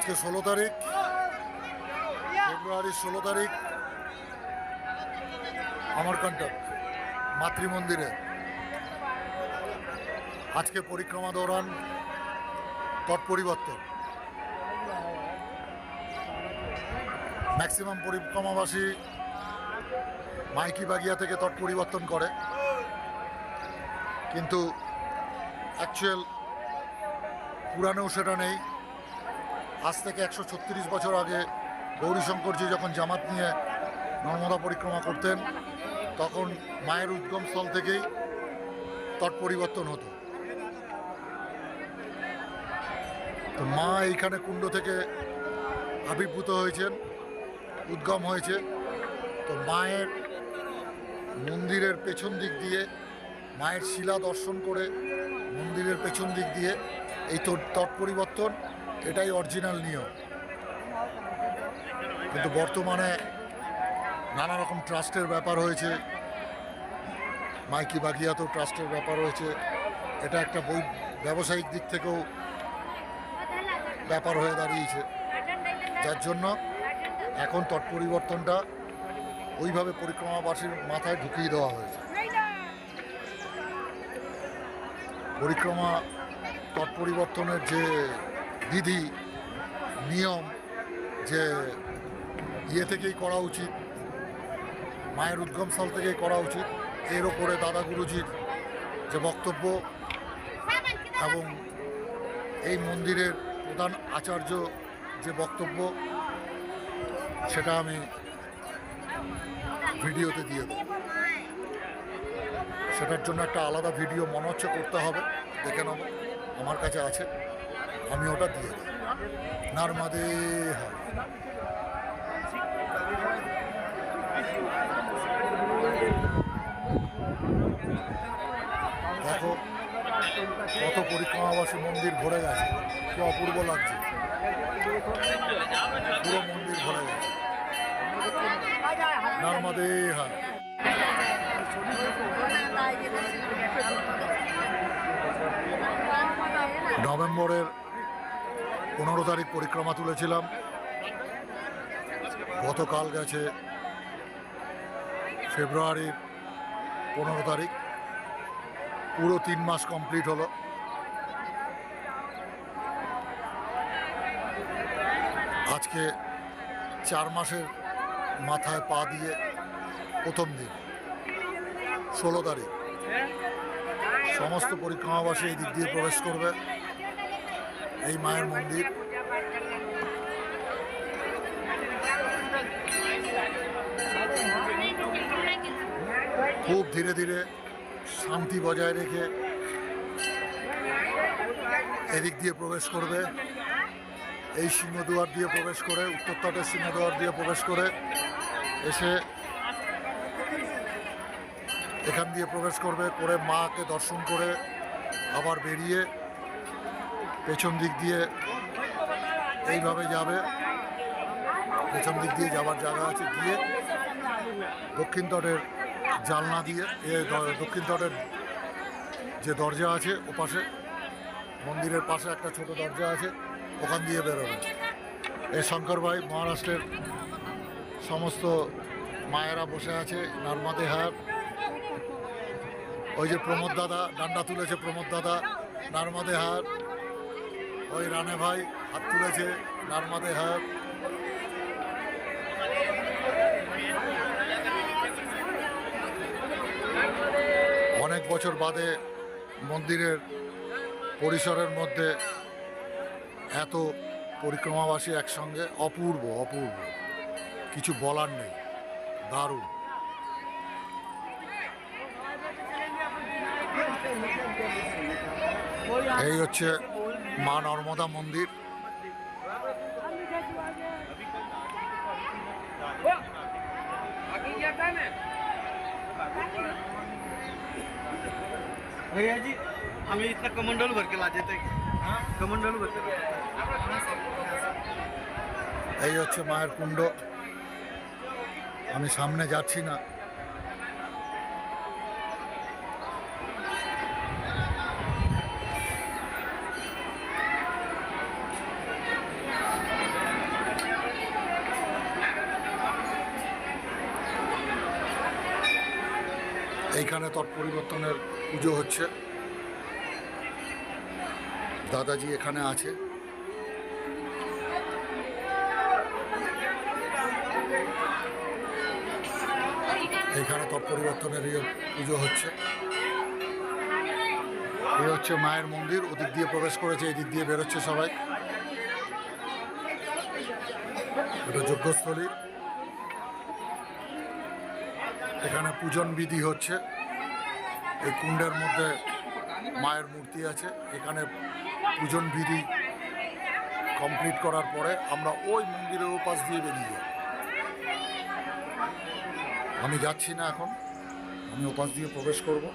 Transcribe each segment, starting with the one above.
আজকে 16 তারিখ, ফেব্রুয়ারির 16 তারিখ অমরকণ্টক মাতৃমন্দিরে আজকে পরিক্রমা দৌড়ান তট পরিবর্তন। ম্যাক্সিমাম পরিক্রমাবাসী মাইকি বাগিয়া থেকে তট পরিবর্তন করে, কিন্তু অ্যাকচুয়াল পুরাণেও সেটা নেই। আজ থেকে 136 বছর আগে গৌরীশঙ্করজি যখন জামাত নিয়ে নর্মদা পরিক্রমা করতেন, তখন মায়ের উদ্গমস্থল থেকেই তট পরিবর্তন হতো। তো মা এইখানে কুণ্ড থেকে আবির্ভূত হয়েছেন, উদ্গম হয়েছে। তো মায়ের মন্দিরের পেছন দিক দিয়ে, মায়ের শিলা দর্শন করে মন্দিরের পেছন দিক দিয়ে এই তট পরিবর্তন, এটাই অরিজিনাল নিয়ম। কিন্তু বর্তমানে নানা রকম ট্রাস্টের ব্যাপার হয়েছে, মাইকি বাগিয়াতেও ট্রাস্টের ব্যাপার হয়েছে। এটা একটা ব্যবসায়িক দিক থেকেও ব্যাপার হয়ে দাঁড়িয়েছে, যার জন্য এখন তট পরিবর্তনটা ওইভাবে পরিক্রমাবাসীর মাথায় ঢুকিয়ে দেওয়া হয়েছে। পরিক্রমা তট পরিবর্তনের যে বিধি নিয়ম, যে থেকেই করা উচিত, মায়ের উদ্গমস্থল থেকেই করা উচিত, এর ওপরে দাদা গুরুজির যে বক্তব্য এবং এই মন্দিরের প্রধান আচার্য যে বক্তব্য, সেটা আমি ভিডিওতে দিয়ে দেব। সেটার জন্য একটা আলাদা ভিডিও মনে হচ্ছে করতে হবে, দেখে নেব, আমার কাছে আছে, আমি ওটা দিয়ে দেব। নর্মদে হর। দেখো কত পরিক্রমাবাসী, মন্দির ভরে গেছে, কি অপূর্ব লাগছে, পুরো মন্দির ভরে গেছে। নর্মদে হর। নভেম্বরের 15 তারিখ পরিক্রমা তুলেছিলাম, গতকাল গেছে ফেব্রুয়ারির 15 তারিখ, পুরো 3 মাস কমপ্লিট হলো। আজকে 4 মাসের মাথায় পা দিয়ে প্রথম দিন 16 তারিখ সমস্ত পরিক্রমাবাসী এই দিক দিয়ে প্রবেশ করবে। এই মায়ের মন্দির খুব ধীরে ধীরে শান্তি বজায় রেখে এদিক দিয়ে প্রবেশ করবে। এই সিংহদুয়ার দিয়ে প্রবেশ করে, উত্তরতটের সিংহদুয়ার দিয়ে প্রবেশ করে এসে এখান দিয়ে প্রবেশ করবে, করে মাকে দর্শন করে আবার বেরিয়ে পেছন দিক দিয়ে এইভাবে যাবে। পেছন দিক দিয়ে যাবার জায়গা আছে, গিয়ে দক্ষিণ তটের জানলা দিয়ে, দক্ষিণ তটের যে দরজা আছে ওপাশে, মন্দিরের পাশে একটা ছোট দরজা আছে, ওখান দিয়ে বেরোবে। এই শঙ্কর ভাই, মহারাষ্ট্রের সমস্ত মায়েরা বসে আছে। নর্মদে হর। ওই যে প্রমোদ দাদা ডান্ডা তুলেছে, প্রমোদ দাদা, নর্মদে হর। ওই রানে ভাই হাত তুলেছে, নর্মদে হর। অনেক বছর বাদে মন্দিরের পরিসরের মধ্যে এত পরিক্রমাবাসী একসঙ্গে, অপূর্ব অপূর্ব, কিছু বলার নেই, দারুণ। এই হচ্ছে মা নর্মদা মন্দির। भैया जी हमें इतना कमंडल भर के ला देते, कमंडल भर के। এই হচ্ছে মায়ের কুণ্ড। আমি সামনে যাচ্ছি না, এইখানে তট পরিবর্তনের পুজো হচ্ছে। দাদাজি এখানে আছে। এইখানে তট পরিবর্তনের পুজো হচ্ছে। এই হচ্ছে মায়ের মন্দির। ওদিক দিয়ে প্রবেশ করেছে, এই দিক দিয়ে বেরোচ্ছে সবাই। এটা যজ্ঞস্থলী। এখানে পূজন বিধি হচ্ছে। এই কুণ্ডের মধ্যে মায়ের মূর্তি আছে। এখানে পূজন বিধি কমপ্লিট করার পরে আমরা ওই মন্দিরের উপাস দিয়ে বেরিয়ে যাব। আমি যাচ্ছি না এখন, আমি উপাস দিয়ে প্রবেশ করব।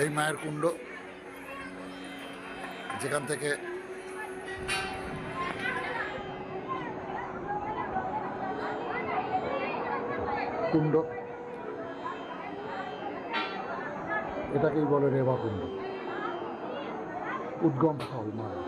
এই মায়ের কুণ্ড, যেখান থেকে কুণ্ড, এটাকেই বলে রেবা কুণ্ড, উদ্গম স্থল মায়ের।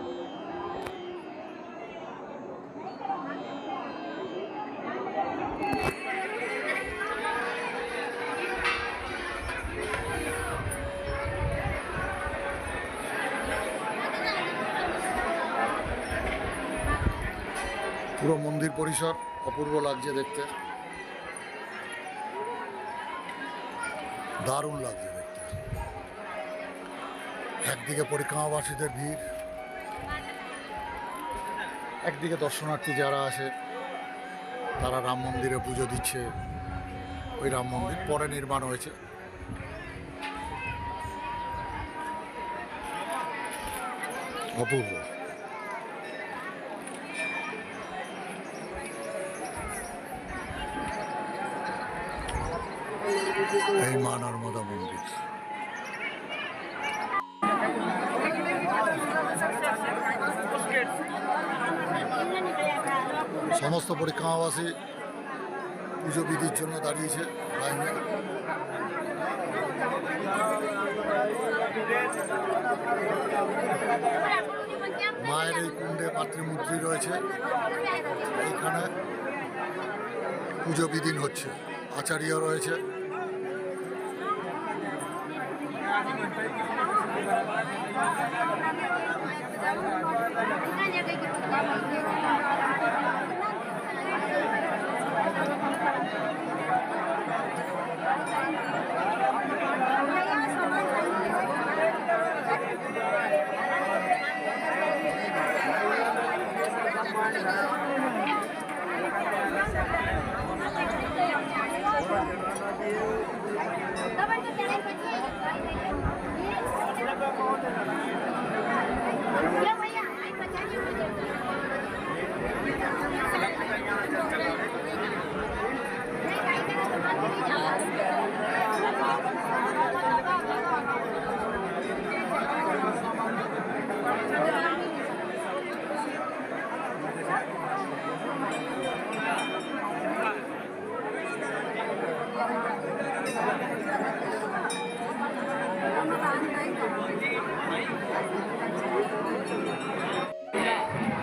পুরো মন্দির পরিসর অপূর্ব লাগছে দেখতে, দারুণ লাগছে দেখতে। একদিকে পরিক্রমাবাসীদের ভিড়, একদিকে দর্শনার্থী যারা আসে তারা রাম মন্দিরে পুজো দিচ্ছে। ওই রাম মন্দির পরে নির্মাণ হয়েছে। অপূর্ব। এই মা নর্মদা মন্দির। সমস্ত পরিক্রমাবাসী পুজো বিধির জন্য দাঁড়িয়েছে লাইনে। মায়ের এই কুণ্ডে মাতৃমূর্তি রয়েছে। এইখানে পুজো বিধিন হচ্ছে, আচার্য রয়েছে।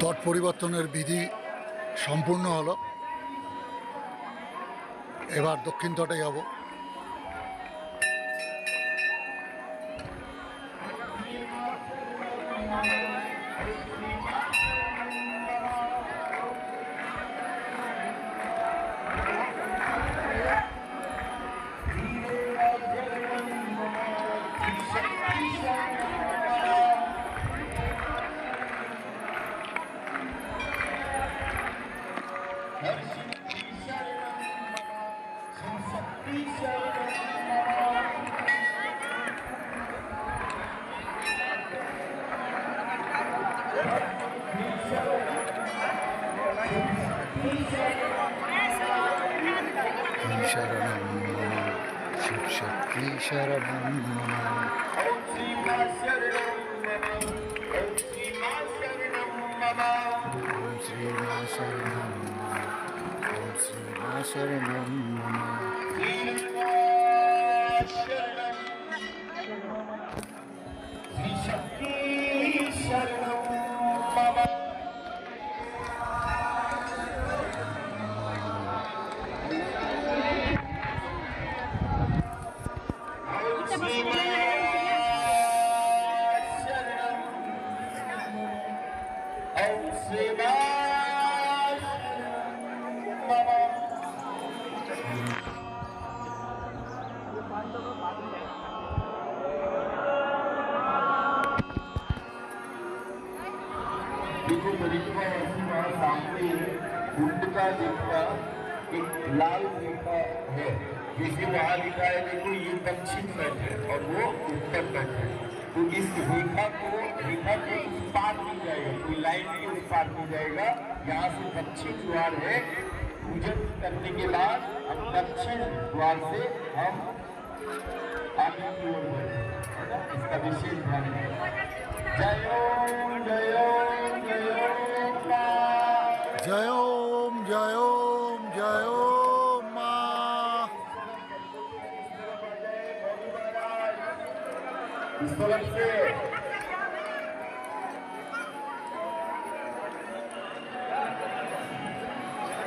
তট পরিবর্তনের বিধি সম্পূর্ণ হলো। এবার দক্ষিণ তটে যাব। शरणं शिव शक्ति शरणं ओम श्री मा शरणं ओम श्री मा शरणं देखो परिक्रमा ऐसी वहाँ सामने कुंड का देखना एक लाल रेखा है, जैसे वहाँ लिखा है देखो ये दक्षिण तट है और वो उत्तर तट है। तो इस रेखा के उस पार नहीं जाएगा, कोई लाइन के उस पार नहीं जाएगा। यहाँ से दक्षिण द्वार है, पूजन करने के बाद हम दक्षिण द्वार से हम आगे की ओर बढ़े, इसका विशेष ध्यान है। जय ओम जय ओम जय ओम मां। जय ओम जय ओम जय ओम मां। इस तरफ से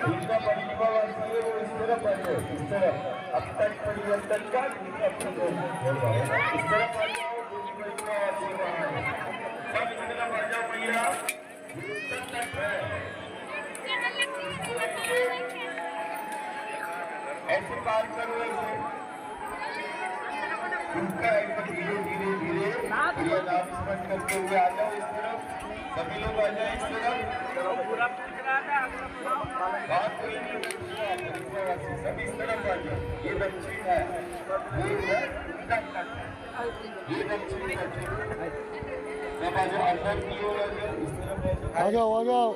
जिनका परिक्रमा वासी है वो इस तरफ आ जाए, इस तरफ अब तक परिवर्तन का इस तरफ आ जाओ। परिक्रमा वासी वहाँ है, सब इस तरफ आ जाओ भैया, उत्तर तक है। ऐसे पार करो, ऐसे उनका ऐसे धीरे धीरे धीरे प्रिय नाम स्मरण करते हुए आ जाओ इस तरफ, सभी लोग आ जाए इस तरफ। बात कोई नहीं है, सभी इस तरफ आ जाओ। ये दक्षिण है, ये है उत्तर तट है, ये दक्षिण तट है। सब आ जाओ अंदर की ओर, आ जाओ इस तरफ आ जाओ आ जाओ।